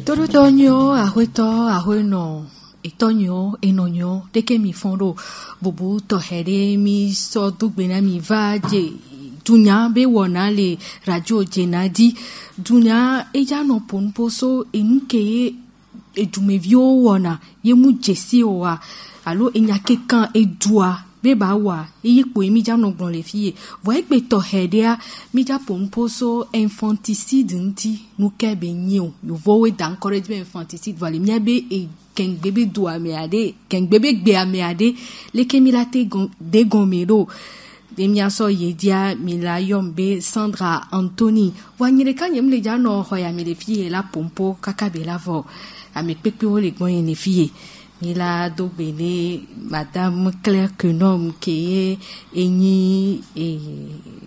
Torutonyo ahueto ahueno etonyo enonyo deke mi fondo bubu tohere mi so dugbena mi vaje dunya be wona le radio jenadi dunya eja no ponposo enuke edumevio wona yemu jesi owa alo enyake kan edua beba wa eyepo emi ja no gbon le fie voye pe tohedea mi ja ponposo infanticide nti nu kebe nyi yo vowe da encourage infanticide vale mi be e ken bebe do ameade ken bebe gbe ameade leke mi late de gomero de mi aso yedia mi la yombe Sandra Anthony wanyire kanyem le ja no hoya mi le fie la pompo kakabe la vo ame pepe o le gbon yen le fie mi la dogbene madame Claire Kenom qui eni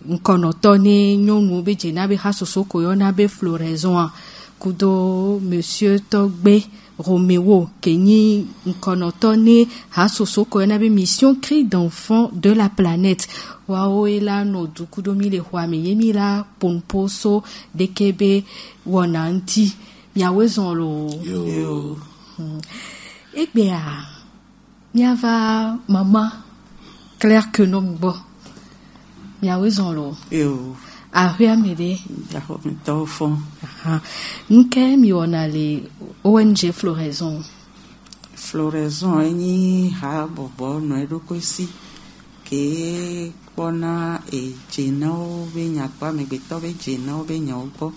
nkonotone nyonu be jena be hasoso koyona be floraison kudo monsieur Togbe Roméo Kenyi nkonotone hasoso koyona be mission cri d'enfants de la planète wao ela no dukudo mi le hwa me yemi la ponposo dekebe wonanti miawezon lo yo. Ebea miava mama Claire Kenom bo miawezon lo yo ahia mede ya ho mi to fon nke mi ona le ONG Floraison eni ha bobo no edokosi ke pona e jena o be nyakpa me gbeto be jena o be nyawo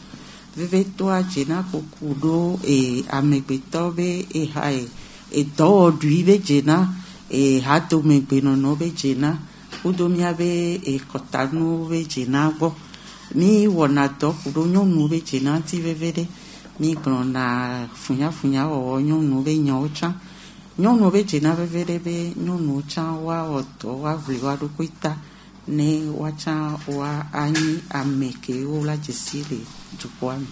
vive to a jena kokudo e amegbeto be e hae e do duive jena e hato me beno no be jena udo mia be e kotanu be jena bo mi wona do udo nyonu be jena ti vevede mi grona funya o nyonu be nyocha nyonu be jena vevede be nyonu cha wa oto wa vliwa do kuita ne wacha wa ani ameke o la jesile jukwami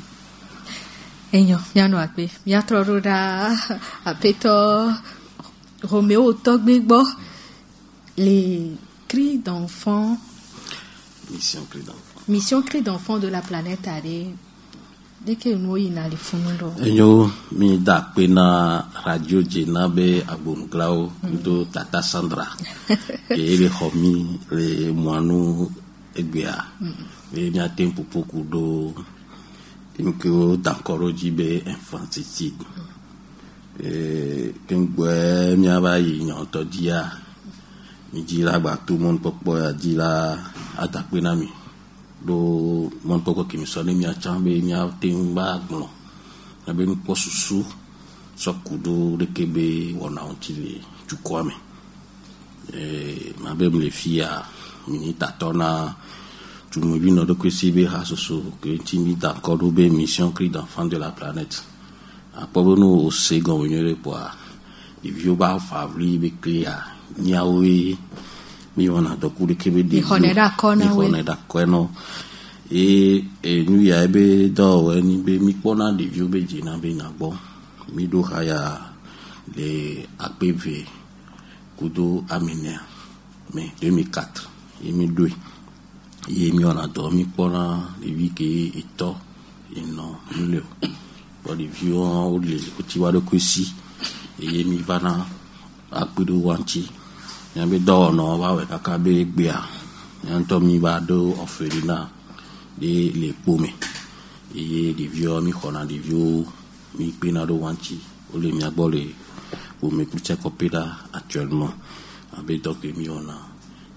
enyo miano ape miatro roda apeto Roméo Togbegbo les cris d'enfants mission cri d'enfants de la planète ale deke no ina le funundo enyo mi da pena radio jena be agbonglao do tata Sandra e le homi le moanu egbea e mi atempo poku do que d'encore jibe infanticide pengwe mi abayi nyoto dia mi jira ba tout monde popo ya dila atapena mi do mon poko ki mi sone mi achambe mi atemba glo abe mi posusu sokudo de kebe wona ontile tukwame ma be me fia mi tatona tu me vino de kwesibe hasoso que timi d'accord be mission cri d'enfants de la planète apobo no o second nyere poa di vieux ba favori be clear nyawe mi ona doku de kebe de honeda kono e nu ya be do eni be mi pona de vieux be jina be nyagbo mi do haya le APV kudo amenia mais 2004 et 2002 mi ona do mi pona le wiki eto ino milio pour les vieux o le tiwa de kwesi e mi vana apido wanchi ya be do no ba we kaka be gbia ya to mi ba do oferina de le pome e les vieux mi kona les vieux mi pena do wanchi o le mi agbole o me kuche kopida actuellement abe donc mi ona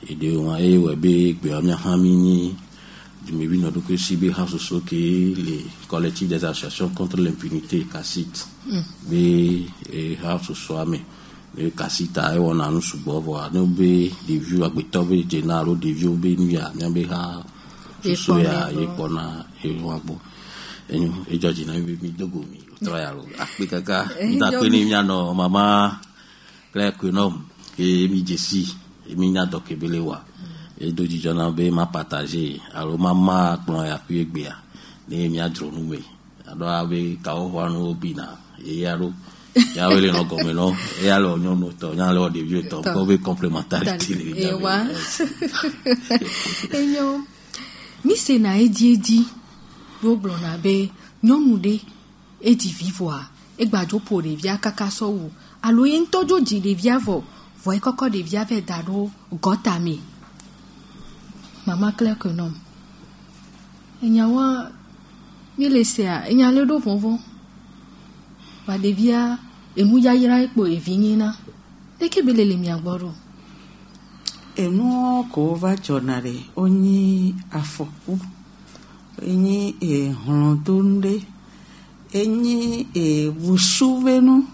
et de on a webe gbe amia hamini du me vino do que sibe hasoso ke les collectifs des associations contre l'impunité CACIT be e hasoso ame le CACIT a on a nous subovo no be de vieux agbetobe genaro de vieux be ni ya be ha so ya yepona e wabo enyo e joji na mi dogo mi trial akpikaka da kwini mi no mama Claire Kenom ke mi jesi mi nya dokebele wa e doji jona be ma partager alo mama plan ya kuegbea ne mi adro nume ado abe ka o wanu obina e yaro Il y a les noms comme non. Et alors, nous, il y a alors des vieux temps. Pour les complémentarités. Et ouais. Et non. Mi se na edi. Roblon na be. Nyonu de. Edi vivre. Et gbajo pour les via kakaso ou. Alo yen tojo di les via vo. Voyez koko des via ve dado. Gotame. Maman clair que non. Et nyawa. Mi laissé à. Et nyale do vonvon. Va des via. Et mouya ira ekpo evinina. Eke belele mi agboro. Enu ko va jonare onyi afoku. Enyi hondonde. Enyi wusuvenu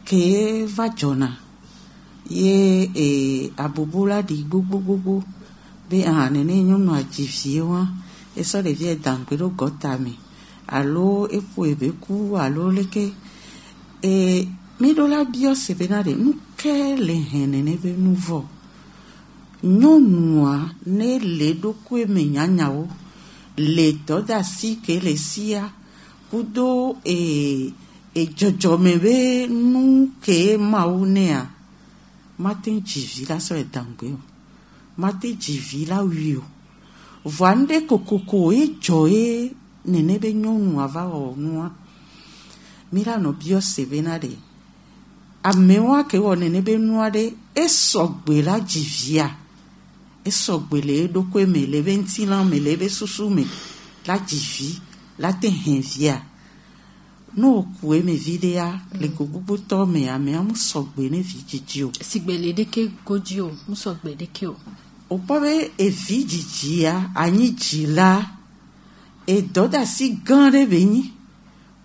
ke va jona. Ye abubula di gbogbo. Be anene nyono ajivie wa. Eso de vie dampero gotami. Alo epo ebeku alo leke. Mi do la bio se benade nou ke le henene be nouveau nyonua ne le do kwe me nyanyao le to da si ke le sia kudo jojo me be nou ke maunea matin jivi la so edangbe matin jivi la wio vande kokoko joe nene be nyonua va o noa mira no bio se benade amewa ke wone ne be nuade esogbe la jivia esogbe le do ko me le 20 ans me le be susume la jivi la te henvia no ku me videa le gugu to me ame am sogbe ne vidijio sigbele de ke godio mu sogbe de ke o pabe e vidijia anyi jila e doda si gande beni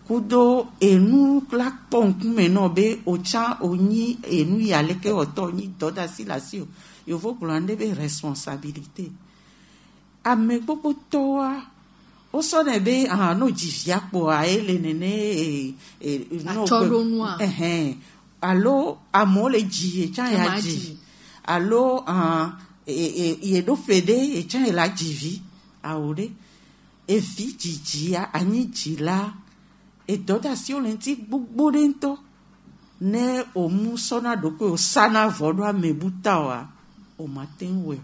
kudo enu la ponku meno be ocha oni enu yale ke oto ni doda si la si yo vo glande be responsabilité ame popo toa o so ne be no jivia po a ele nene no allo amole ji cha ya ji allo ye do fede e cha la jivi aure e fi jijia ani jila e doda si o lenti gbogbo dento ne o mu sona do ko sana vodo amebuta wa o matin we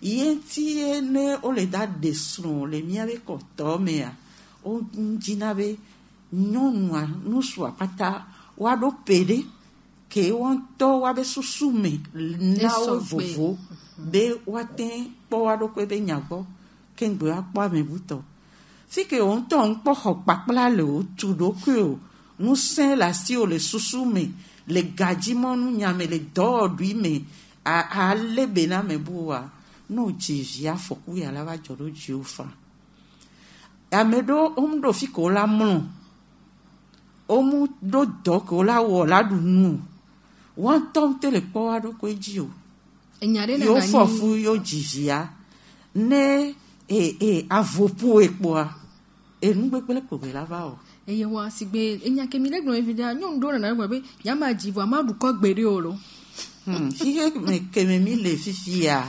yenti ne o le da desron le mi ave ko to me a o njinabe nyonwa nusu apata wa do pede ke won to wa be susume na o vovo be wa ten po wa do ko be nyagbo ke ngbe apa amebuta si que on ton po hokpakpla le tu do ko nous saint la si o le susume le gadjimon nu nyame le do dui me a le bena me bua no jivia foku ya la va joro jiofa amedo do fi ko la mon omu do ko la wo la du nu won ton te le po wa do ko jio enyare na yo fofu yo jivia ne avopo epoa enu gbegbe ko be la va o eye wa sigbe enya ke mi le gbon evidia nyon do na gbe ya ma jivu amadu ko gbere oro si ke me le fifia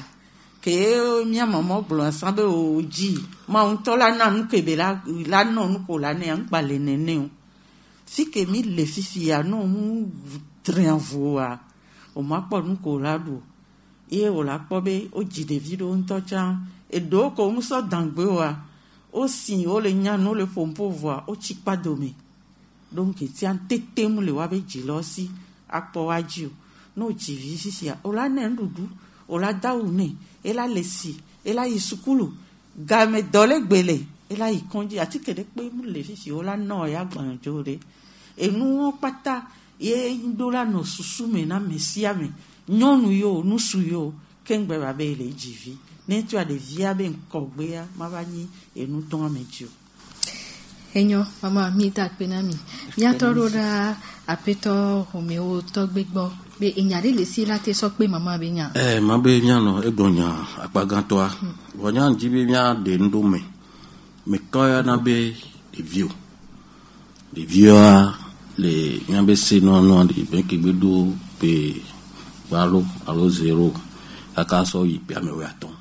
ke mi amamo gbon san be oji ma un to la na nu ke be la no nu ko la ne an pa le nene o si ke mi le fifia no mu trianvoa o ma po nu ko la do e o la po be o ji de video nto cha e do ko mu so dangbe wa o si o le nya no le pompo voir o chi pa domi donc ti an tete mu le wa be ji lo si apo waju no ji vi si o la ne ndudu o la daune e la lesi e la isukulu ga me dole gbele e la ikonji ati kede pe mu le fi o la no ya gbanjo re e nu pata ye ndola no susume na mesia me nyonu yo nusu yo kengbe ba be le jivi ne tu a de via ben kogbea mabani e nu ton amejo enyo mama mi ta pena mi ya toro da apeto homeo to gbegbo be enyare le si la te so pe mama be nya ma be nya no egbonya apaganto a wonya njibe nya de ndome me koya na be de vieux le nya be se no de ben ke gbedo pe balo alo zero akaso ipe amewe aton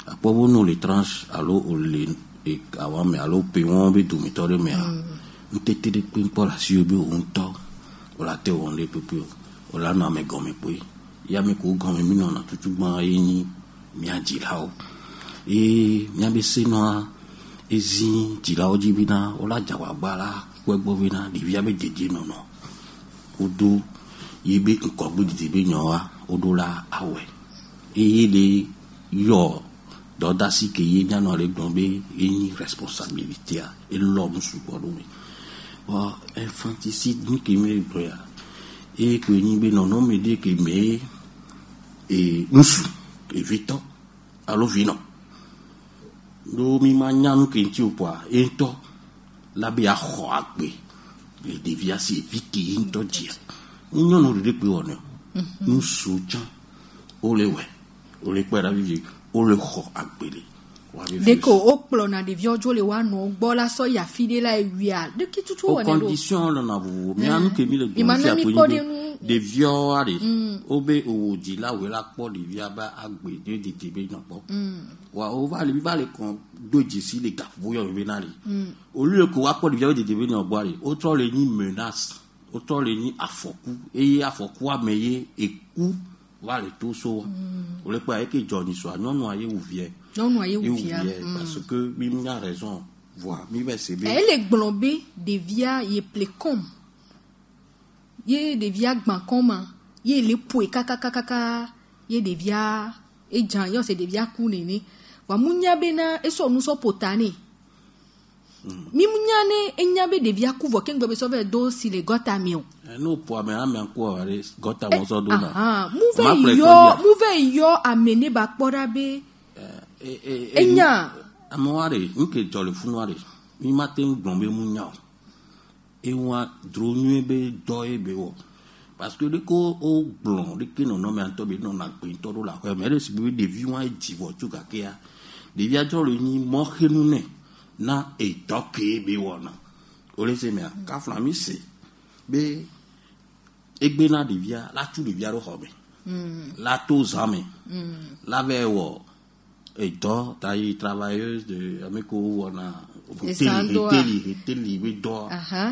apobo no le tranche alo o le awame alo pe won be dormitory me ntete de pe pour la si obi on to o la te on le pepe o la na me gomme pe ya me ko gomme mi no na tutu gban yin mi ajila o e mi abe se no ezi jila o jibina o la jawa gbara gbogbo bina di via be jeje no no odo yebe nko gbo di be yan wa odo la awe e le yo doda si ke ye nya no le gombe yin responsabilité a e l'homme support mi wa infanticide ni ke me gloria e que ni be no me de que me e nusu evito alo vino do mi manyanu ke nti opo ento la be a ho agbe le deviasi viki into dia nyo no de pe ono nusu jan o le we o le pera vivi o le ho agbele deko o plona de viojo le wa no gbo la so ya fide la ewia de ki tutu wona do condition la na bu mi anu ke mi le do fi apoyin de vio ari obe oji la we la po de via ba agbe de tebe na po wa o va le kon doji si le ga boyo be na ri o le ko wa po de via de tebe na bo ari o to le ni menace o to le ni afoku afoku ameye eku va le to so o le pa e ke joni so non aye ou vie parce que mi a raison voir mi va se bien elle est globée de via ye plecom ye de via gbankoma ye le poe kaka ye de via e jan yo se de via ku nene wa munya bena e so nu so potane mi munya ne enyabe de via ku vo kengbe be so ve do si le gota mi o no po ame anko are gota mo so do na move yo amene ba kpora be enya amoare nke jole funuare mi matin gbonbe munya e wa dronu be do e be wo parce que de ko o blon de ke no me anto be no na pe to do la ko me si be de vi wa ji vo tu ka ke ya de via jole ni mo khenu ne na e to ke be wona o le se me ka fla mi se be egbe na de via la tu de via ro hobe la to zame la ve wo et donc taille travailleuse de ameko wona teli we do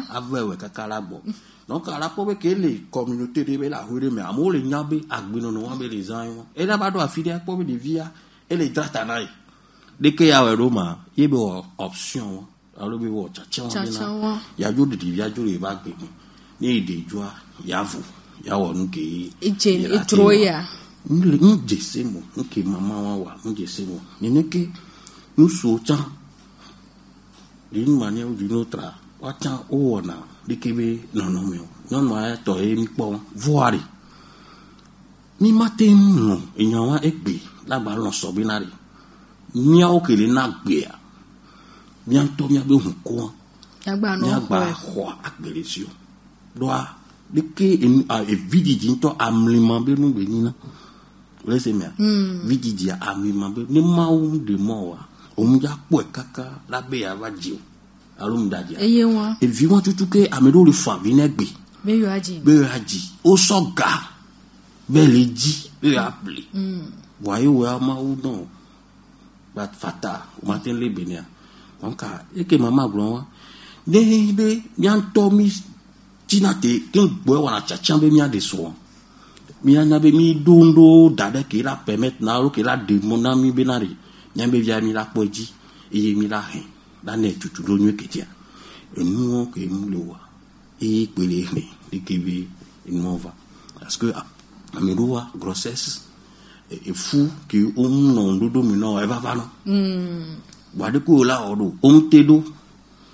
avewe kakala bo donc ala po be ke le communauté de la hure me amole nyabe agbino no wa be les ans et là ba do afide po be de via et les dratanai de ke ya we roma yebe option alo be wo chacha ya jo de via jo le ba gbe ni de joa ya vu ya wonu ke e troya N'jesemo, nke mama wa, n'jesemo. N'eneke, nous sautant d'une manière ou d'une autre. Watan oona, dikebe non mais non moi to mi po voir. Ni matin non, enyawa ekbe, la balon sobinari. Nya okele na gbe a. Bientôt mi abe hunko. Agba no. Agba ho agbelesio. Doa dike e vidi dinto amliman be nu be nina. Laissez moi vidi dia amliman be ne mawu de mowa o mu ja po kaka la be ava ji alum dadia eye won e vi won tutu ke amedo le fa vi negbe be yo aji o soga be le ji be appelé voyez wa mawu don bat fata o matin le benia donc e ke mama glon wa de yan tomi tinate ken gbo wa na chacha be mi ade so mi anabe mi dondo dada ki la permettre na ro ki la demona mi benari nyambe via mi la poji e mi la hen da ne tutu do nyu ketia enu ke mu le wa e pele ni de kebe enu va parce que ameroa grossesse e fou que non dodo mi no e va no wa de ko la odo tedo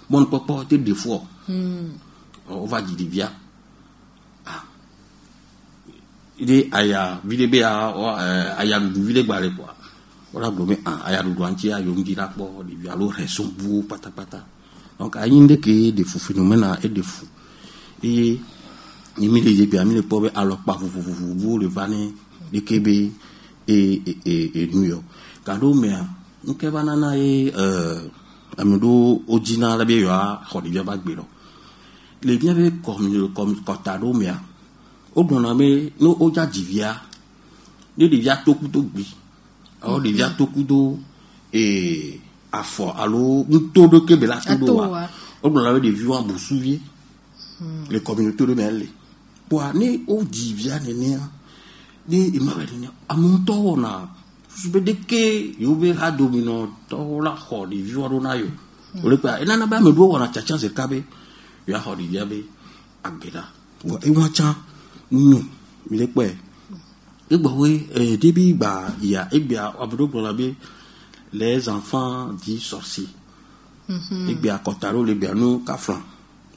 bon papa te de fo on va dire via ide aya videbe aya du vile gbare po ora blome aya du anti ayo ngira po di vialo reson bu patapata donc ayinde ke de fou phénomène et de fou et ni mi les bien mi le pobe alors pas vous le vané de kebe et New York kado me nke banana amedo ojina la be yo a khodi bia ba gbero le bien be comme kotado me o dona me no oja divia ni divia toku to gbi o divia toku do afo alo ntodo kebe la todo wa on avait des vieux en Boussouvier, les communautés de Melle. Pour aller au Divia, il m'a dit, à mon tour, on a, je veux dire que, il y a domino, la horde, des vieux en Onayo. On le pas, et là, me doit, on a tchatchan, c'est cabé, il y a horde, diabe, Agbeda. Et moi, tiens, non, il est quoi? Et bah oui, début, bah, il y a, et bien, les enfants dits sorciers. Et bien, Kotaro, les bien, nous, Kafran.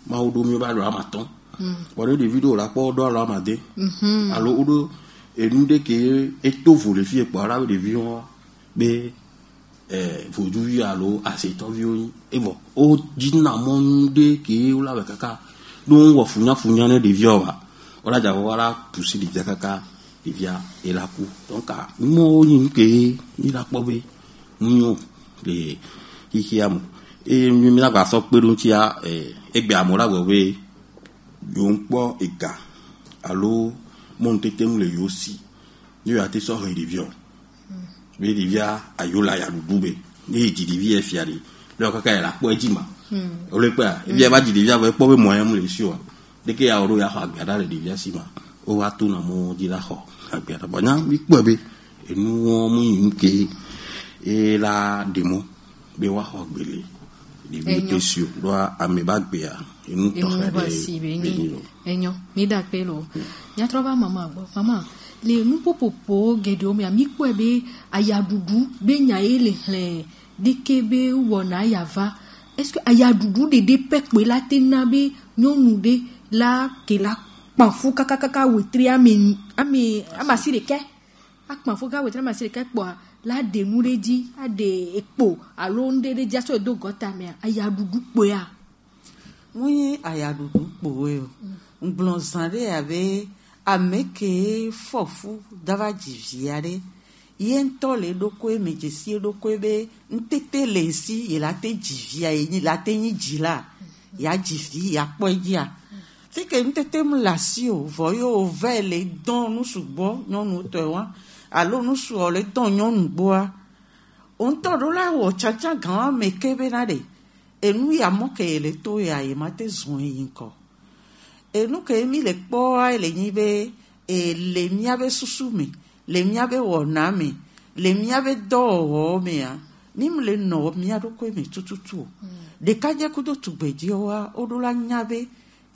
Maodo, mieux, bah, le ramaton. Voilà des vidéos là, pour doit ramader. Alors, et nous, dès que, et tout, vous, les filles, pour là, des vieux, mais, vous devez aller à cet avion. Et bon, au dynamon, dès que, ou là, avec caca, nous, on va fouiller des vieux, on a déjà, voilà, pousser des caca, des vieux, et la coup. Donc, moi, il a pas vu. Nous, les hikiamu. Et nous, nous avons sorti de l'outia, et bien, moi, là, oui, yon po ega. Alors, mon tétem le yossi. Nous avons été sortis des vieux. Mais des vieux, ayola, ya l'oudoube. Ni dit des vieux fiari. Le caca est là, pour edima. On le peut, et bien, va dire des vieux, avec pas de moyens, les sûr. Dès qu'il y a un ya hagada, les vieux, sima. On va tout dans mon dit la ho. Hagada, bon, oui, quoi, et nous, on et la démo bewa hogbele les vieux doit amebagbeya et nous voici béni enyo mi da pelo nya trova mama le nous popopo gedo mi ami kwebe ayadudu be nya ele hle dikebe wona yava est-ce que ayadudu de pekwe la tenabe nyonu de la ke la panfu kaka wetri ami amasireke akpanfu wetri amasireke kwa la de moureji a de ekpo alonde de jaso do gota me ayadudu poya oui ayadudu poyo nglonzande ave ameke fofu dava jiviare yento le doko emejesi doko be ntete lesi ila te jivia yi la te ni jila ya jivi ya poya fait que ntete mlasio voyo vele don nu subo nyonu towa alors nous sur le temps nous bois on t'en là au chacha grand mais kebenade et nous y a moqué le to ya y mate zon yinko et nous que mi le poa le nibe et les miabe susumi les miabe wonami les miabe do mea nim le no miado ko mi tututu de kaje kudo tubedio odola nyabe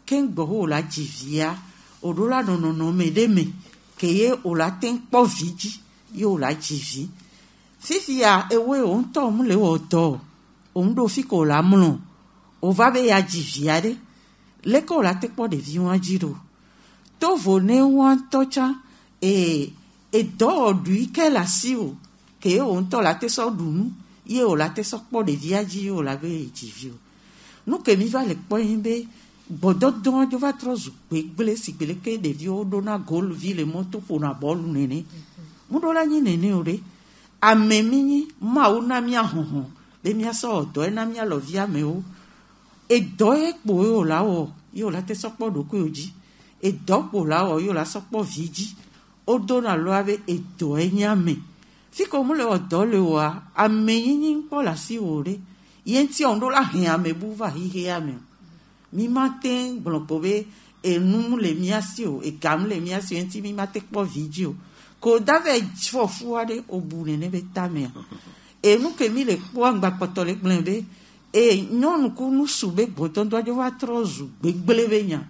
kengbo la jivia odola no me deme que o la ten po vidi yo la jivi fifia ewe on to mu le o to on do fi ko la mu o va be ya jiviare le ko la te po de vi won jiro to vone won tocha e do du ke la si o que on to la te so dunu ye o la te so po de vi aji o la be jivi o nu ke mi va le po yimbe bodo don jo va trozu gbele si gbele ke de vi o do na gol vi le moto pour na bol nene mu do la ni nene ore amemi ni ma o na mi ahonhon be mi aso do na mi lo vi ame o e do e po o la o yo la te so po do ko oji e do po la o yo la so po viji o do na lo ave e do e nyame fi ko mu le o do le wa amemi ni po la si ore yen ti on do la hin ame bu va hi he ame mi matin blopove e nous les miasio e gam les miasio enti mi mate po video ko dave fofu ade obune ne betame e nous que mi le po ngba potole glenbe e non ku nu sube boton do va trozu gbegbelebe nya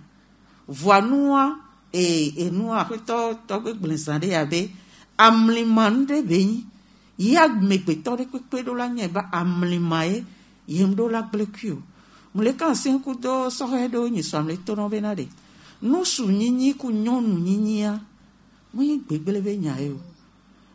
voanua e noa to gbensande abe amlimande be yag me petore pe do la nya ba amlimae yem do la glekio mule kan sen ku do so hedo ni so amle to no benade no su nyinyi ku nyonu nyinyia mo gbegbelebe nya e o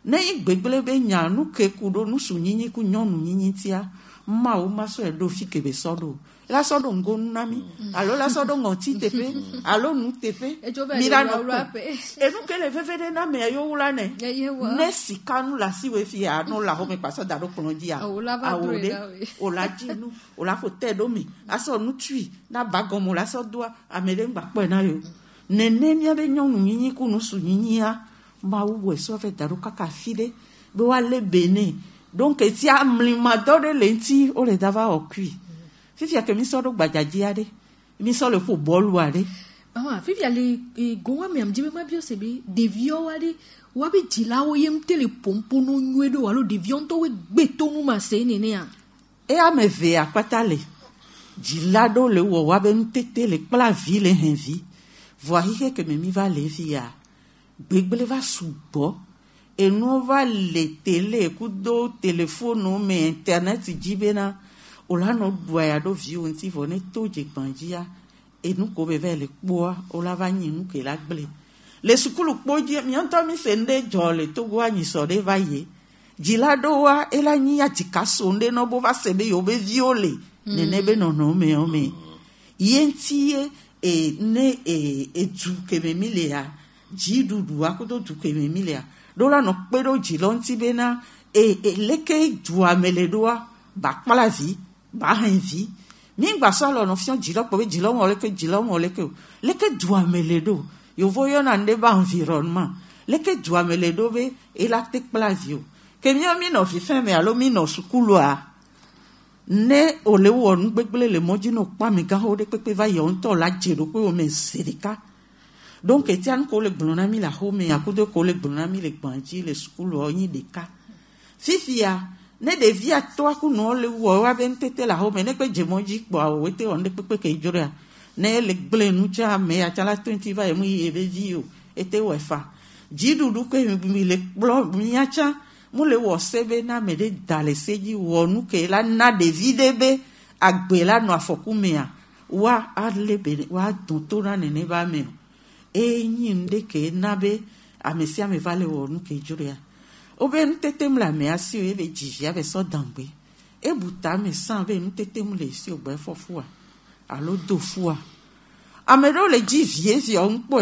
na gbegbelebe nya nu ke ku do no su nyinyi ku nyonu nyinyi tia ma o ma so edo fi kebe sodo la sodo ngonu nami alo la sodo ngoti tepe alo nu tepe mirano e nu ke le fefe de na me yo wula ne sikanu la si we fi anu la ho me paso da do plonji a o de o la jinu o la fo te do mi aso nu tui na bagomo la so do a me de ngba po na yo nene mi abe nyonu nyinyi ku nu su nyinyi a ma wo so fe da do kaka fide be wa le bene donc si amlimador de lenti o le dava au cuit fifia que mi sort do gbajaji ade mi sort le football ade maman fifia le gowa me am jibe ma bio sebe devio ade wa be jila o yem tele pompo no nwedo alo devion to we gbeto nu ma se nene a e a me ve akpatale jilado le wo wa be ntete le kpla vie le henvi voirie que mi va le via gbegbele va subo et nous va les télé kudo téléphone mais internet jibena ola no doya do view nti vone toje panjia et nous ko beve le poa ola va nyinu ke la gble le sukulu poje mi anto mi sende jole to gwa nyi so de vaye jilado wa ela nyi ya tikasonde no bo va sebe yo be viole nenebe no no me o me yentie e ne e tu ke me milea jidudu akodo tu ke me milea dola no pedo jilonti bena e leke dua meledoa ba kpala vi ba henvi mi gba so lo no fion jilo po be jilo mo leke dua meledo yo voyo na nde ba environnement leke dua meledo be e la te kpala vi o ke mi no fi fe me alo mi no sukulu a ne ole wo nu gbegbele le moji no pa mi ga ho de pepe va yo nto la jero pe o me serika donc etian ko le blona mi la home ya ko de ko le blona mi le gbanji le school o yin de ka fifia ne de via to ku no le wo wa ben tete la home ne pe jemoji po o wete on de pepe ke jora ne le gble nu cha me ya chala 20 va mu e be vio ete wefa jidu du ko mi le blo mi ya cha mu le wo sebe na me de dale seji wo nu ke la na de videbe agbe la no afoku me ya wa adle be wa tonto na ne ba me e nyinde ke nabe amesia me vale wo nu ke juria obe ntetem la me asi e be jivia be so dangbe e buta me san be ntetem le si ogbe fofua alo dofua amero le jivie fi on po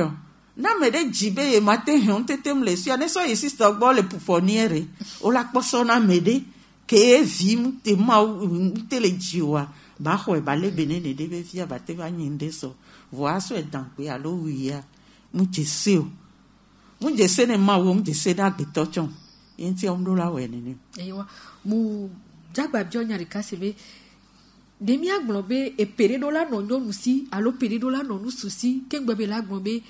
na me de jibe e mate he ntetem le si ane so e sister gbo le pufoniere o la poso na me de ke vim te ma tele jiwa ba ho e ba le benene de be via ba te va nyinde so voa so e dangbe alo wiya mujese ne ma wo mujese na gbetochon yenti omdo la we ni ewa mu jagba bjo nyari kasebe demi aglobe e peredo la no nyonu si alo peredo la no nu susi kengbe be la gbobe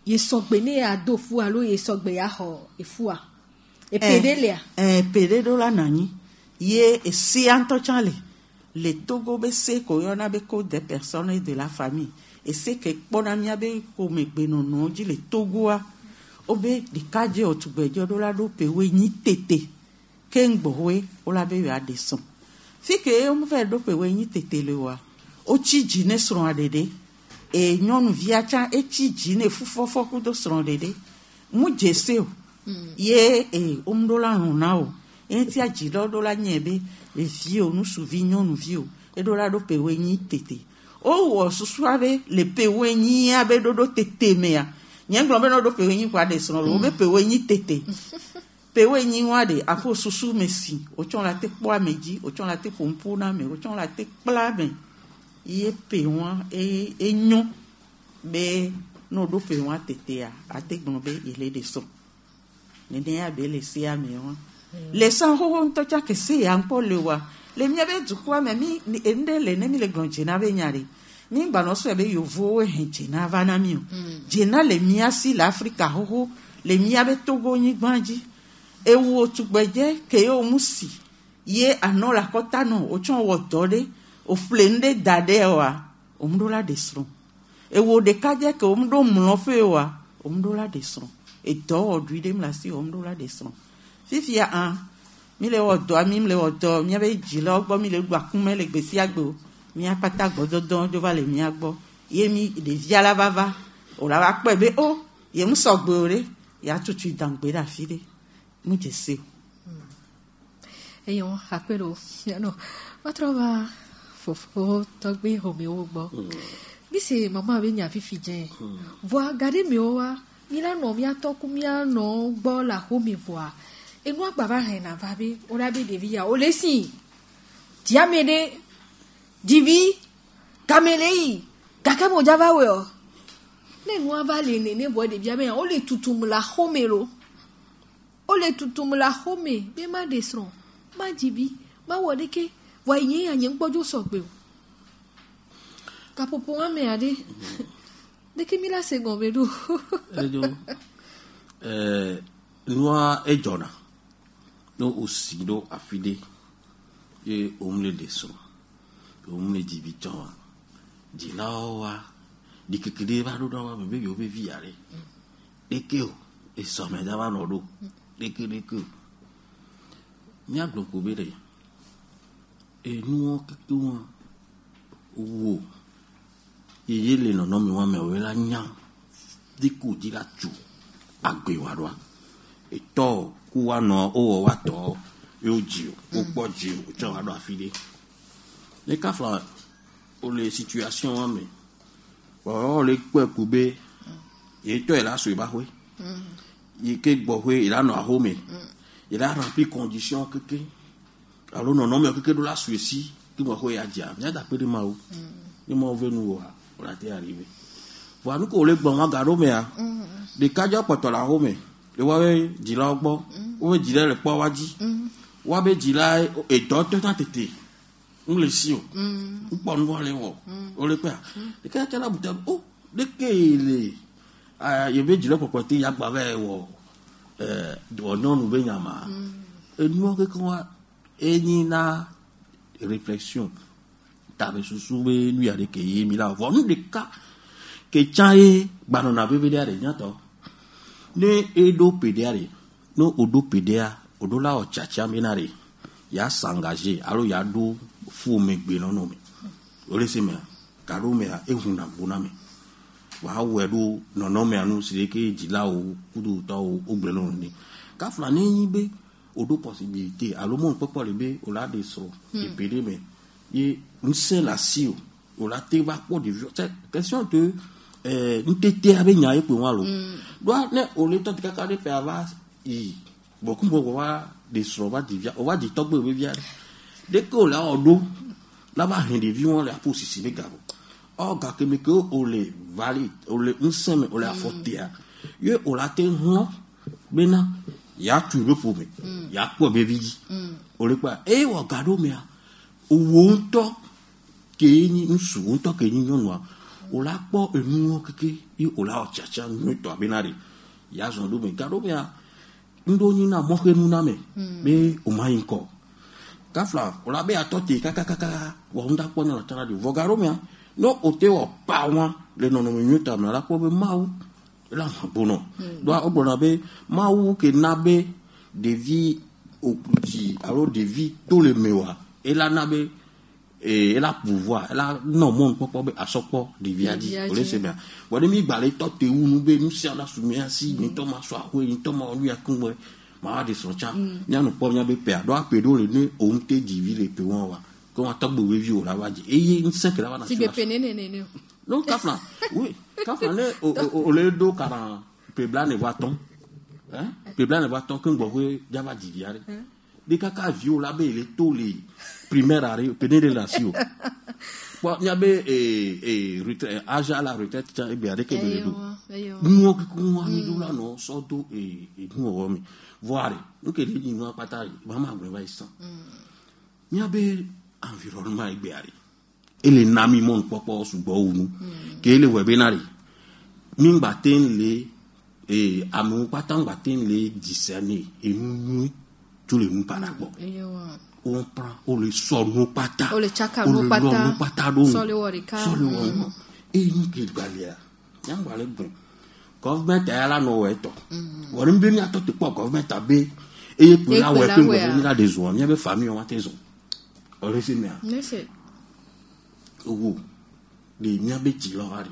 ye sogbe ne adofu alo ye sogbe ya ho efua e pedelia peredo la nani ye e si antochale le togo be se ko yona be ko des personnes de la famille et c'est que bonamia be ko me gbeno no ji le togoa obe di kaje otugbejo do la do pewe ni tete kengbowe o la be ya deson fi ke o mo fe do pewe ni tete le wa o chi ji ne sron adede e nyonu viacha e chi ji ne fufofo ku do sron dede mu jese o ye e o mdo la na o enti aji do la nyebe le fi o nu suvi nyonu vi o e do la do pewe ni tete o wo susuave le pewe ni abe do tete mea nyenglo be no do pewe ni kwa de sron lo be pewe ni tete pewe ni wa de afo susu mesi o chon la te po ameji o chon la te pompo na me o chon la te pla me ye pewa e nyon be no do pewa tete a te gbon be ile de so ne ne ya be le si ame wa le san ho nto cha ke se ya npo le wa le mi abe tukwa me mi ende le ne mi le gonje na be nyare mi gba no so ebe yo vo henje na va na mi o je na le mi asi l'Africa ho le mi abe togo ni gbanji e wo tugbeje ke yo musi ye anola kota no o chon wo dode o flende dade wa o mdola desron e wo de kaje ke o mdo mlofe wa o mdola desron e do odwide mlasi o mdola desron fifia an mi le wo do mi le wo do mi abe jilo gbo mi le gba kun me le gbesi agbo mi apata gbododon jo va le mi agbo ye mi de via la vava o la va pe be o ye mu so gbore ya tutu dangbe da fide mu jese eyon apero no ma trova fofo togbe ho mi o gbo bi se mama be nya fifi jen voi gade mi o wa mi la no mi atoku mi no gbo la ho mi voi enu agbara hen na va be o la be de via o le si diamede divi kamelei kaka mo java we o ne nu ava le ne voi de bia be o le tutum la homero o le tutum la home be ma desron ma divi ma wo de ke voye yan yen gbojo so gbe Kapopo ame ade. De que mila segon bedo. Edo noa ejona no osido afide e omle deso omle dibiton di lawa di kekede ba do wa be yo be viare de ke o e so me da ba no do de ke nya glo ko bere e nuo ketu wo ye le no no mi wa me we la nya di ku di la chu agbe wa do e to ku wa no o wa to yo ji o po ji o cho wa do afide les cas là pour les situations mais bon les quoi couper et toi là sur ba oui il que bo oui il a no a home il a rempli conditions que alors non mais que de la Suisse qui mo ho ya dia nya da pe de ma o ni mo venu o la te arrivé voilà nous ko le bon wa garo me a de kaja poto la home le wa we di la ogbo o we di le po wa ji wa be di la e to tete on le sio on bon le wo o le pa de ka la buta o de ke le ye be di le popoti ya gba ve wo do no nu be nyama e nu ke ko eni na réflexion tabe susu be nu ya de ke yi mi la vo nu de ka ke chae banona be be de nyato ne edo pediare no odo pedia odo la o chacha minare ya s'engager alors ya do fu me gbe no no me o le se me karo me a ehuna bona me wa wedu no no me anu sire ke jila o kudu to o gbe no ni ka fla ni be odo possibilité alors mon popo le be o la de so e pede me ye nse la si o la te va po de c'est question de ntete abe nya e pe wa lo do ne o le to ka ka de pe ava i beaucoup wa de so va divia o va di to gbe be via de ko la odo la ba hin de vi won la posisi me gabo o ga ke me ko o le valide o le nseme o le afotia ye o la te ho bena ya tu le fo me ya po be vi o le pa e wo ga do me a o wo nto ke ni nsu nto ke ni nyonwa o la po enu keke i o la o chacha nu to abenari ya zo do me ga do me a ndo ni na mo ke nu na me be o mai nko kafla o la be atoti kaka wa nda po na tara di vogaro me no o te o pa wa le no no minuta na la po be mau la bono do o bona be mau ke nabe de vie au petit alors de vie tout le mewa et la nabe et la pouvoir la non mon popo be asopo de vie adi o le se bien wa de mi gbale to te unu be nu si ala su mi asi ni to ma so aho ni to ma olu akunwe ma de so cha nya no po nya be pe do apedo le ni o nte divi le pe won wa ko wa to gbe we vi o la wa je eye nse ke la wa na si be pe ne non kafla oui kafla le o le do kara pe bla ne wa ton hein pe bla ne wa ton ko ngbo we java divi are de kaka vi o la be le to le primaire are pe ne relation po nya be retraite âge à la retraite cha e be are ke be do nuo ko wa mi do la no so do nuo wo mi voir donc il dit non pas tard maman gbe va isan nya be environnement igbe ari ele nami mon popo sugbo unu ke ele we be nari mi gba ten le amu patan gba ten le discerner et nous tous les nous parabo on prend on le sort no pata o le chaka no pata so le wori e ni ke gbalia nya gba le gbon government ala no weto wori mbe mi ato te po government abe eye pe la we pe ni la de zo mi be famille on atezo o le se me a owo de mi abe ti lo ari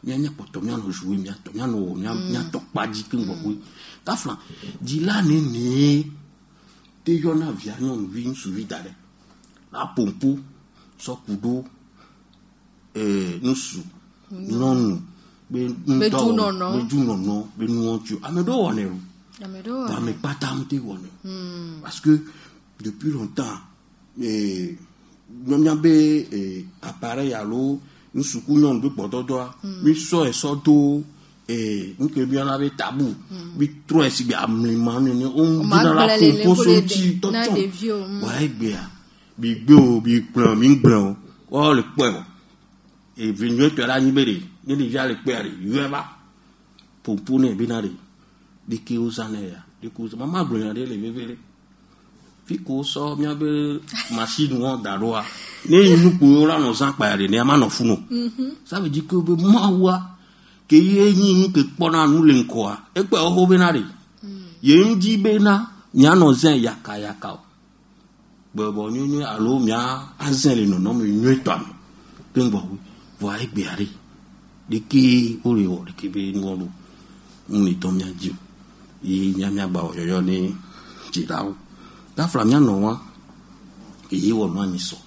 nya poto mi no jouer mi ato nya no nya to paji ke ngbo we ka flan di la ni te yona via non win su vidare la pompo so kudo nusu nonu be no be nu tu amedo woneru ba me patam te wonu parce que depuis longtemps nyamya be appareil alo nusu ku non be pododo mi so do nke bi na be tabou bi trop esi bi amliman ni on di na la pompo so ti to wa egbe a bi gbe o bi plan mi gbran o le pe o et venu te la libérer ni déjà le père yueva pour ne binare de qui aux années de cause maman brûler les bébés fi ko so mi abe machine won daroa ni nu ko la no san pa re ni ama no funu ça veut dire que be mawa ke ye yin ke pona nu le nko a e pe o binare ye nji be na nya no zen yaka bo ni alo mia azen le no mi nyu to am ngbo vo e gbe ari de ki o re o de ki be ngolu ni to mia ji yi nya ba o yo ni ji dawo da flamia no wa yi wo no ani so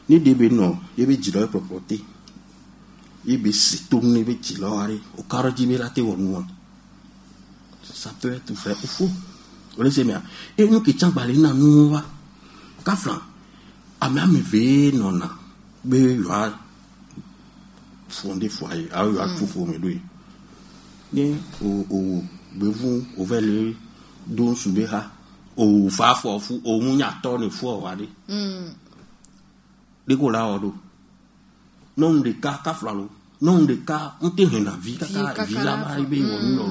ni de be no ye be ji lo property ye be situm ni be ji lo ari o karo ji be la te wo no ça peut être fait au fou on le sait bien et nous qui chamba les na nous va kaflan a même ve nona be yo a fondé foyer a yo a tout fo me do ni o be vous o vele don subeha o fa fo fu o munya to ni fu o wade de ko la odo non de ka kaflalo non de ka on te na vie kaka villa ba ibe wonu lo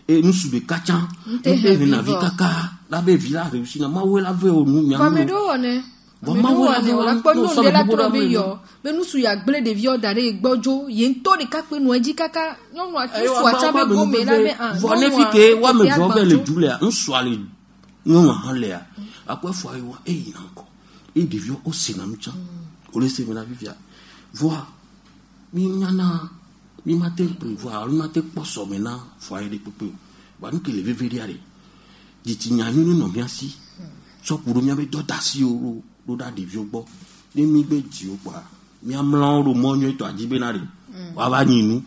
et nous sube kacha on te na vie kaka la be villa réussi na ma we la ve onu mi comme do one ma we la ve la po no de la to be yo be nu su ya gble de vie dare gbojo ye nto de ka pe nu eji kaka nyonu ati fu acha be go me la be an vo ne fike wa me vo be le dule un soale nyonu han le a akwa fo ayo e nanko e de vie o sinamcha o le se me la vivia voir mi nyana mi mate prévoir mi mate poso mena foyer de pepe ba nu ke le viveri are jiti nyanu no mi asi so puru mi abe do dasi o do da de vie gbo ni mi gbe ji o pa mi amlan ro mo nyo to ajibe na re wa ba nyinu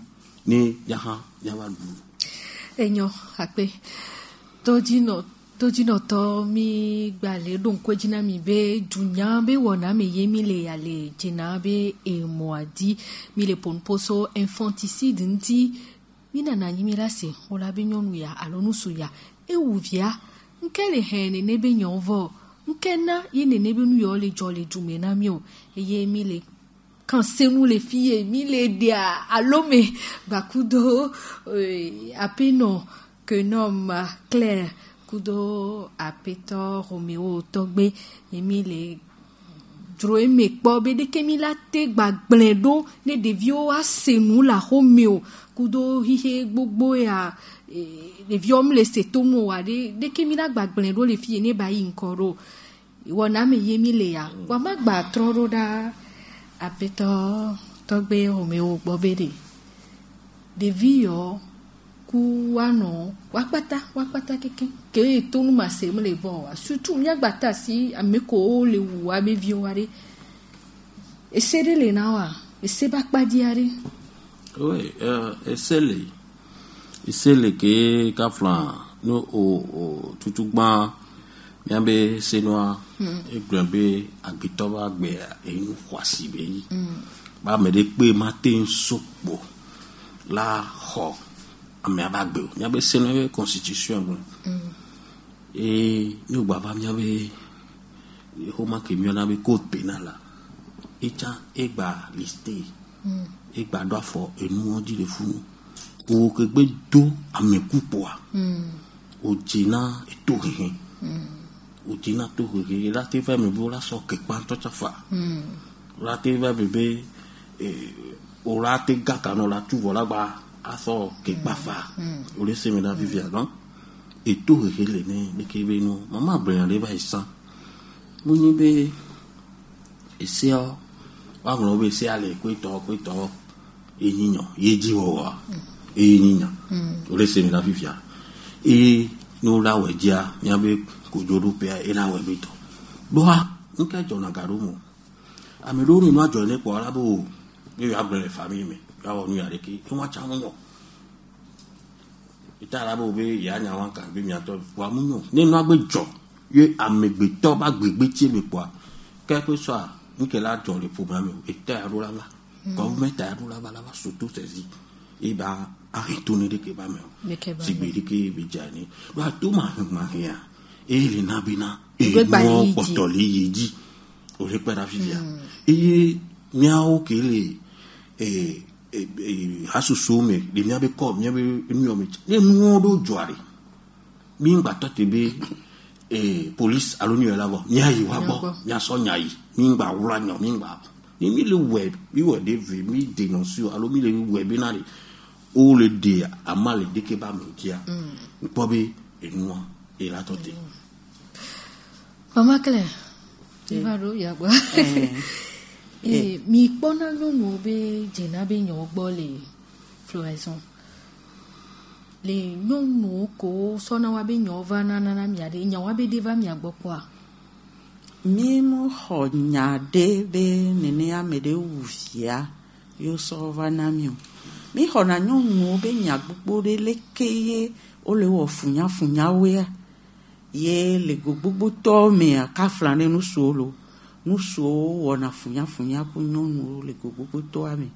ni yaha ya wa du enyo ape tojino to mi gbale don ko jina mi be dunya be wona me ye mi le ale jina be e moadi mi le ponposo infanticide nti mi na nanyi mi lase ola be nyonu ya alonu su ya e wuvia nkele hene ne be nyonvo nkena ye ne be nu yo le jole jume na mi o e ye mi le quand c'est nous les filles mi le dia alome bakudo apeno que nom clair kudo apeto Romeo togbe emi le droe me kpo be de kemi la te gbagblendo ne devio asenu la Romeo kudo hihe gbogbo ya devio me le setomo wa de kemi la gbagblendo le fie ne bayi nkoro wona me yemi le ya wa magba troro da apeto togbe Romeo gbobede devio ku wano wakpata keke ke tonu mase me le vo surtout mi agbata si ameko le wu abe vioware esere le na wa eseba kpadiare oui esele ke kaflan no o tutugba mi abe senwa egbe agbitoba gbe enu kwasi be yi ba me de pe matin sopo la ho ame abagbe nya be seno constitution bon et nous baba nya be homa ke mi na be code pénal echa egba listé egba do fo enu odi le funu o ke gbe do ame kupoa o jina eto hehe o jina to hehe la te fa me bo la so ke pa to chafa la te va bebe o la te gaka no la tu vola ba aso ke bafa o le se me da vivia non et tout le ne ke be no mama bren le ba isa mo ni be ese o wa glo be se ale ko to enyinyo ye ji wo wa enyinya o le se me da vivia e no la we dia nya be ko joru pe e la we be to do ha nka jona garumo amelo ni no ajo le po ara bo be ya bren famille me ya wonu ya reke e wa cha mo itara bo be ya nya wan kan be mi ato wa mu no nínú agbejo ye amegbe to ba gbegbe ti me po quelque soit nke la jo le problème e ta ro la government ta ro la ba surtout saisi e ba a retourner de ke ba me si gbe de ke be jani wa to ma ya e le na bina e mo potoli yiji o le pera vivia e mi a o ke le hasusume de miabe ko miabe nyomi ne nuodo joare mingba totebe police aloni elavo nyai wabo nya so nyai mingba wura nyo mingba mi le web mi wo de vi mi dénonce alo mi le webinari o le de amale de ke ba media pobe enua e la tote Mama Claire Ivaro ya gba mi pona lo be jena be nyo gbo le floraison le nyo ko so na wa be nyo va na mi ade nya wa be de va mi agbo kwa mi mo honya de be nene amede ufia yo so va na mi mi hona nyo be nya gbogbo de lekeye o le wo funya we ye le gbogbo to me aka flane no solo no so wona funya ku nyo le gbogbo to ame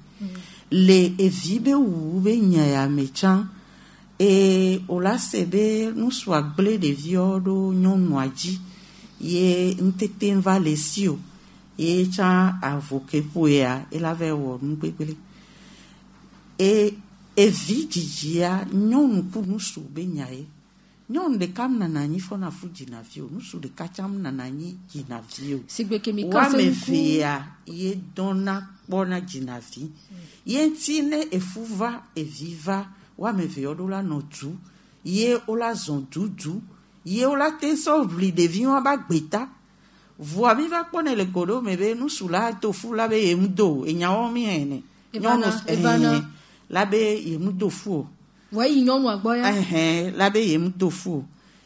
le evibe wu be nya ya mechan o la sebe no so agble de viodo nyo noaji ye ntete valesio ye cha avoke poya el avait wo ngbegele evidijia nyon ku no so be nyae nyon de kam na nanyi fona fuji na vio no so de kacham na nanyi jina vio sigbe ke mi wa me via ye dona bona jina vi ye tine efuva eviva wa me vio la no tu ye ola zon dudu ye ola te so bli de vi wa ba gbeta voa mi va pone le kodo me be no sula to fula be emdo enyawo mi ene nyon evana la be emdo fu Wai nyonu agboya la be emdo fu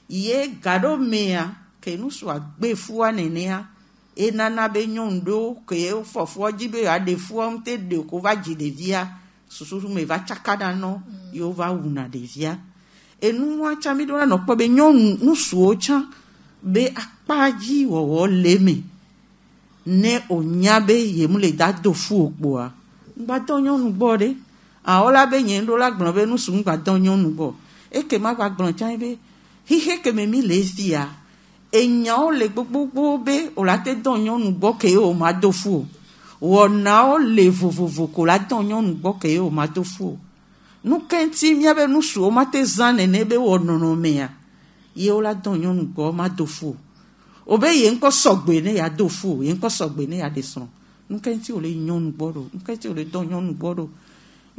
ye gado mea ke no so agbe fu anenia e nana be nyondo ke o fofo jibe ade fu amte de ko va ji de via susu me va chakada no yo va una de via e nu wa cha mi do na po be nyon nu so cha be apaji wo leme ne onyabe yemu le da do fu opo a ngba to nyon gbo de ola be yen do la gbon be nu su ngba to nyon gbo e ke ma gba gbon cha be hihe ke me mi le fia enyan le gbogbo be o la te don nyon gbo ke o ma do fu wo na o le vovovo ko la don nyon gbo ke o ma do fu nu kenti mi abe nu su o ma te zane ne be wo nono me ya ye o la don nyon gbo ma do fu obe ye nko sogbe ne ya do fu ye nko sogbe ne ya de son nu kenti o le nyon gbo do nu kenti o le don nyon gbo do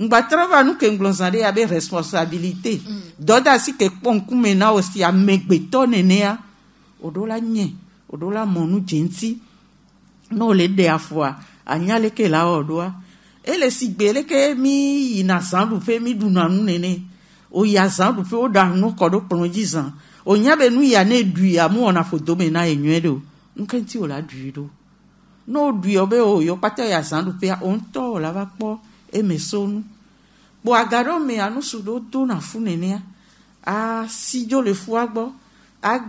ngba trava nu ke nglonzade ya be responsabilité doda si ke ponku mena aussi a megbeto nenea odola nye odola monu genti no le de afwa anyale ke la odoa ele si gbele ke mi ina zandu fe mi duna nu nene o ya zandu fe o da nu kodo pronjizan o nyabe nu ya ne du ya mu ona foto mena enwedo nkenti o la du do no du obe o yo pata ya zandu fe on to la va po emesonu bo agaro me anu sudo do na funenea a si jo le fu agbo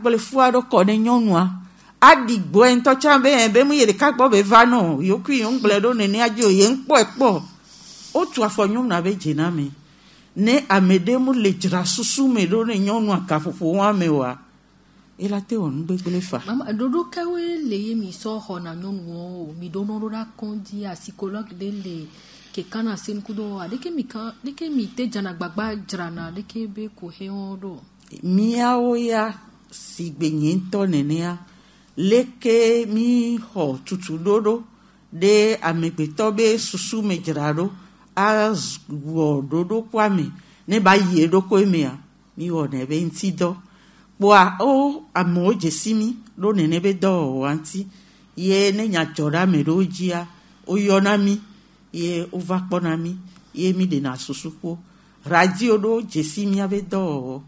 le fu ado ko ne nyonua adigbo en to chambe en be mu ye de kagbo be va no yo ku yon gle do ne ajo ye npo epo o tu afonyum na be jina me ne amede mu le jira susu me do ne nyonua ka fofo wa me wa ela te on gbegbele fa mama dodo kawe le ye mi so ho na nyonu mi do no ra kondi a psychologue de le ke kana sen kudo adeke mi te jana gbagba jrana adeke be ko he odo miao ya sigbeyento nenea leke mi ho tutu dodo de amegbeto be susu mejrado as wo dodo kwame ne ba ye do ko emia mi wo ne be ntido boa o amoje simi lo ne be do anti ye ne nya jora merojia o yona mi ye ovakponami ye mi de na susuko radio do jesi mi ave do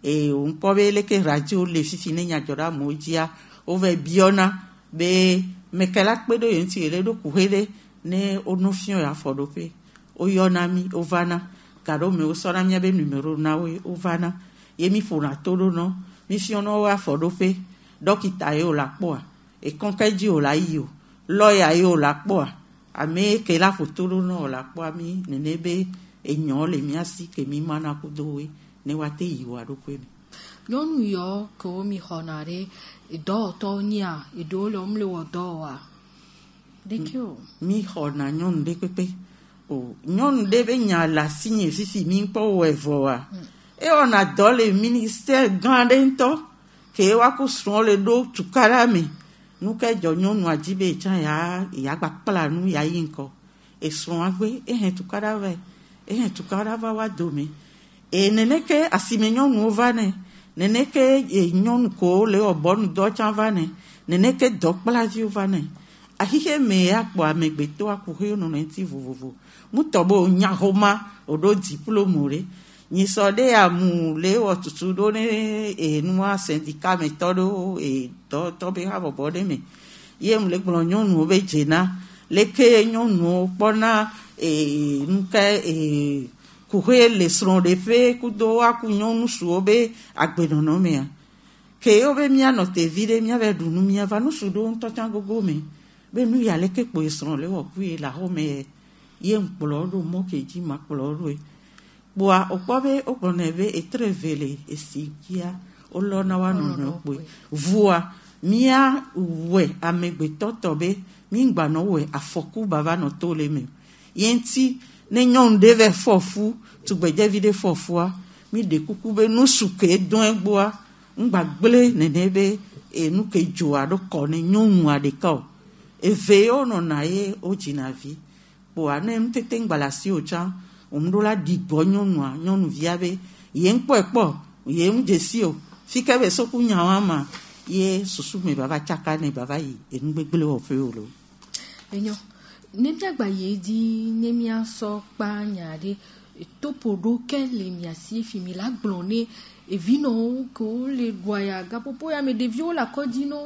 on povele ke radio le fifi ne nya jora mojia ove biona be mekelak pedo yenti ele do kuhede ne onofion ya fodope o yonami ovana kado me o sora mi abe numero na we ovana ye mi fona todo no mi fiono wa fodope dokita e o la poa e konkeji o la io lawyer e o la poa ame ke la futuro no la kwa mi nenebe enyo le mi asi ke mi mana kudowe ne wate yiwa do kwe yonu yo ko mi honare do to nya do le omle wo do wa de kyo mi hona nyon de pepe o nyɔnu ɖe be nya le asi nye fifi mi kpɔ wɔ evɔa ewɔna dɔ le ministère gã aɖe ŋutɔ ke woaku srɔ̃ le ɖo tukaɖa me nu ke dzɔ nyɔnua dzi be tsã ya gba kpla nu ya yi ŋkɔ esrɔ̃a gbe ehɛ tukaɖa va wa dome neneke asime nyɔnuwo va nɛ neneke nyɔnu ko le wɔbɔnu dɔ tsã va nɛ neneke dɔkplaviwo va nɛ axixe me akpɔ amegbetɔ akuxe nɔ ŋuti vovovo ŋutɔ be wonya xɔma woɖo diplôme ɖe nyisɔ ɖe amu le wɔ tutu ɖo ne enua syndicat me tɔ ɖo dɔtɔ be habɔbɔ ɖe me ye mu le gblɔ nyɔnuwo be dzena leke nyɔnuwo kpɔna nuke kuxe le srɔ̃ɖeƒe kudo aku nyɔnu suwo be agbenɔnɔ mea ke wo be mianɔ tevi ɖe miave ɖu nu miava nusu ɖo ŋutɔ tsã gogo me be nu ya leke kpo esrɔ̃ le wɔ kui le axɔme ye ŋkplɔ ɖo mɔ ke dzi ma kplɔ ɖoe kpoa wokpɔ be wogblɔnɛ be etre ve le esi dzia wolɔna wa nɔnɔ kpoe vua mia wɔ amegbetɔ tɔ be mi gbanɔ wɔ afɔku bava nɔ to le me ye ŋuti ne nyɔnu ɖe ve fɔfu tugbedzevi ɖe fɔfua mi ɖe kuku be nusu ke dɔn gbɔa ŋgbagble nene be nu ke dzoa ɖo kɔ ne nyɔnua ɖeka o eve yewo nɔna ye wo dzina vi kpoa ne nutete ŋgbala asi o tsã ɖo la ɖi gbɔ nyɔnuvia be ye ŋkpɔe kpɔ ye ŋu dzesi o fike be soku nyawa ma ye susu me bava tsaka ne bava yi enugbegble wɔƒe o lo. Enyo ne miagba ye di ne miasɔ kpa nya ɖe topo ɖo ke le miasi fi mi la gblɔ ne evinɔwo ke wole ɖua gaƒoƒo ya me ɖeviwo le akɔdzi nɔ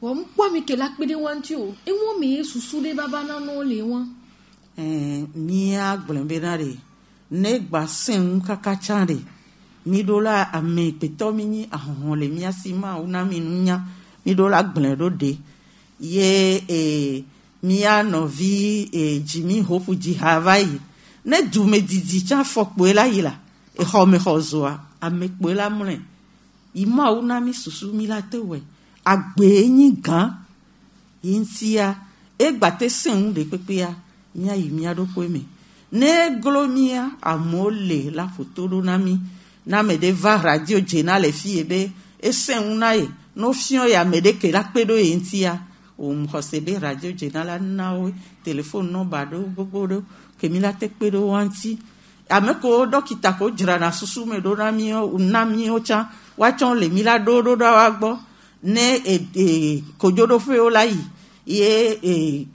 wɔm kpɔ mi ke la kpe ɖe wa ŋuti o eŋuwo me ye susu ɖe baba nanɔ le wa. Mia gblɔ bena ɖe ne gba sẽ ŋu kaka tsã ɖe mi ɖo la amegbetɔ mi nyi ahɔhɔ le miasi ma wona mi nunya mi ɖo la gblẽ ɖo ɖe ye mia nɔvi dzimi hopu dzi ha va yi ne dume didi tsã fɔkpoe la yi la exɔme xɔ zoa amekpoe la mlɔe yi ma wona mi susu mi la te wɔ agbe nyi gã yi ŋutia egba te sẽ ŋu ɖe kpekpea mia yi mia ɖokui me ne glo mia amewo le la foto ɖo na mi na ame ɖe va radio dzena le fie be esẽ ŋu na ye no fiɔ ya ame ɖe ke la kpe ɖo ye ŋutia xɔse be radio dzena la na wo telefone nɔmba ɖo gbogbo ɖo ke mi la te kpe ɖo wa ŋuti ame ko dɔkita ko dzrana susu me ɖo na miwo tsã woatsɔ le mi la ɖo ɖo wa gbɔ ne kodzoɖoƒewo la yi ye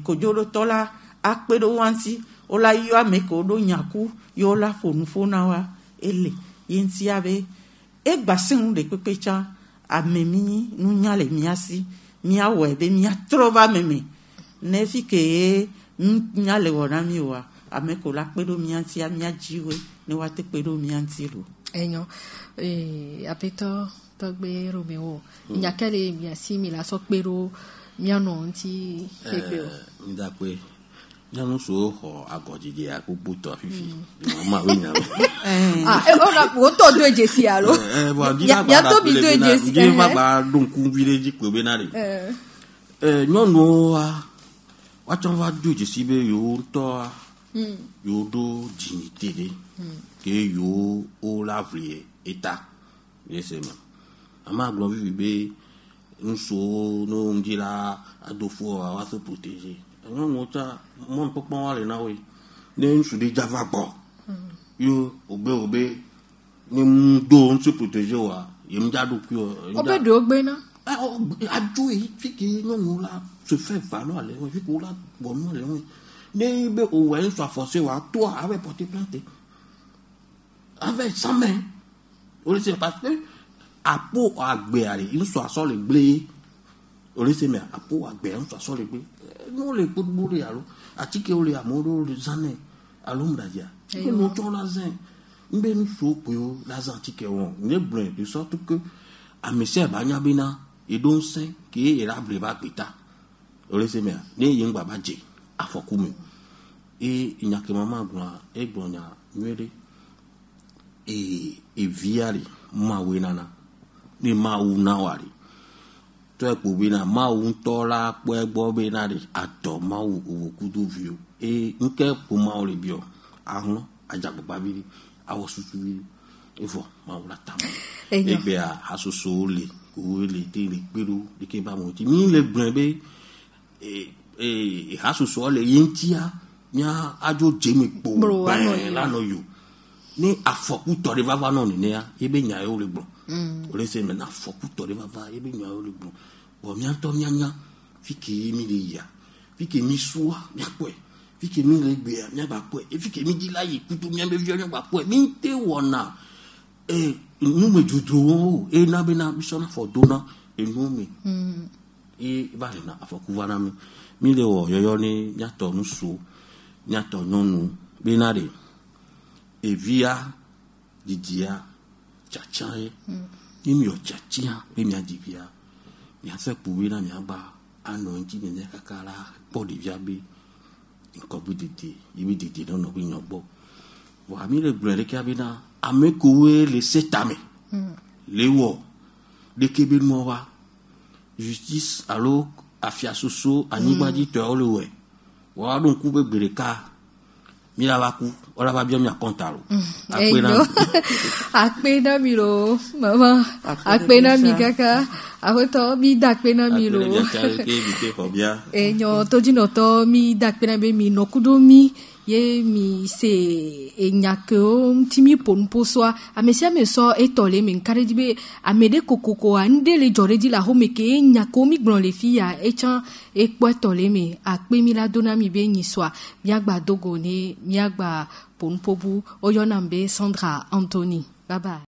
kodzoɖotɔ la akpe ɖo wa ŋuti wola yɔ ame ko ɖo nyaku ye wola ƒo nu ƒo na wa ele ye ŋutia be egba sẽ ŋu ɖe kpekpe tsã ame mi nunya le mia si miawɔe be miatrɔ va meme ne fi ke nya le wɔ na mi oa ame ko la kpe ɖo mia ŋutia mia dziwoe ne woate kpe ɖo mia ŋuti lo. Enyo apetɔ tɔgbe Romeo nyake le miasi mi la sɔ kpe ɖo mianɔ ŋuti kpekpe o. Ndakpe nyanu so xɔ agɔdzidzi akpokpo tɔ fifi mama we nya ona wo tɔ do edzesi alo ya to bi do edzesi je va ba donku vi le dzi kpe be na de nyɔnuwo wa tsɔ va do edzesi be yo ŋutɔ yo do dignité de ke yo o la vli eta yese ma ama gblɔ vivi be nso no ndi la adofo wa so protéger nyɔnuwo tsã mɔnukpɔkpɔ wa le na woe ne ŋutsu ɖe dzava gbɔ yo obe ne mu do ŋutsu protégé wa ye mu dza ɖokui o. Obe ɖewo gbe na. Adzo yi fi ke nyɔnu la se fait valoir le fi ke wo la bɔ nu le wɔe ne be o wɔ ŋutsu afɔse wa to ave porter plainte ave sans main o le se parce que apo agbea le ŋutsu asɔ le gble o le se me apo agbea ŋutsu asɔ le gble no le kpɔɖo le alo atike wo le amewo ɖo le zanɛ alo mɖadzia ke no tsɔ la zã mbe nuso kpewo la zã atike wɔn ne gblɔe de sorte que ame sia ba nya bena eɖo ŋusẽ ke ye la ble va gbeta o le se mea ne ye ŋgba ba dze afɔku me nyake mama gblɔ nya nyuie ɖe evia le mawoe nana ne mawu na wa le tɔ ekpo bena mawu ŋutɔ la kpɔe gbɔ bena ɖe adɔ mawu owo kudo viwo et nke puma ole bio ahlo ajagbo babiri awo susu bi efo ma wala tam e be a asoso le ko le te le peru de ke ba mo ti mi le gbon be asoso le yintia nya ajo jemi po ba la no yo ni afoku to de baba no ni ya e be nya yo le gbon o le se me na afoku to de baba e be nya yo le gbon bo mi anto nya fiki mi le ya fiki mi suwa mi apo fiki mi le gbe mi ba po e fiki mi di laye kutu mi be vi mi ba po mi te wona nu me juju e na be na bisona for dona e nu me e ba le na afoku wana mi le wo yoyo ni nyato nu so nyato nonu be na de e via didia chachae ni mi o chachia be mi adivia mi afa puwe na mi agba ano nji ne kakala po divia be nko bi didi ibi didi no no bi nyogbo wa mi le gbere ke abina amekowe le setame le wo de kebe mo wa justice alo afia soso anibadi to ole we wa don ku be gbere ka mi la ba ku ora ba bi mi akontalo akpena mi lo mama akpena mi kaka akoto mi dakpena mi lo enyo toji no to mi dakpena be mi no kudo mi ye mi se enyako timi ponpo so amesia me so etole mi nkare dibe amede kokoko ande le jore di la home ke enyako mi gbon le fia echan ekpo etole mi akpe mi la dona mi be nyi so mi agba dogo ni mi agba ponpo bu oyonambe Sandra Anthony bye bye.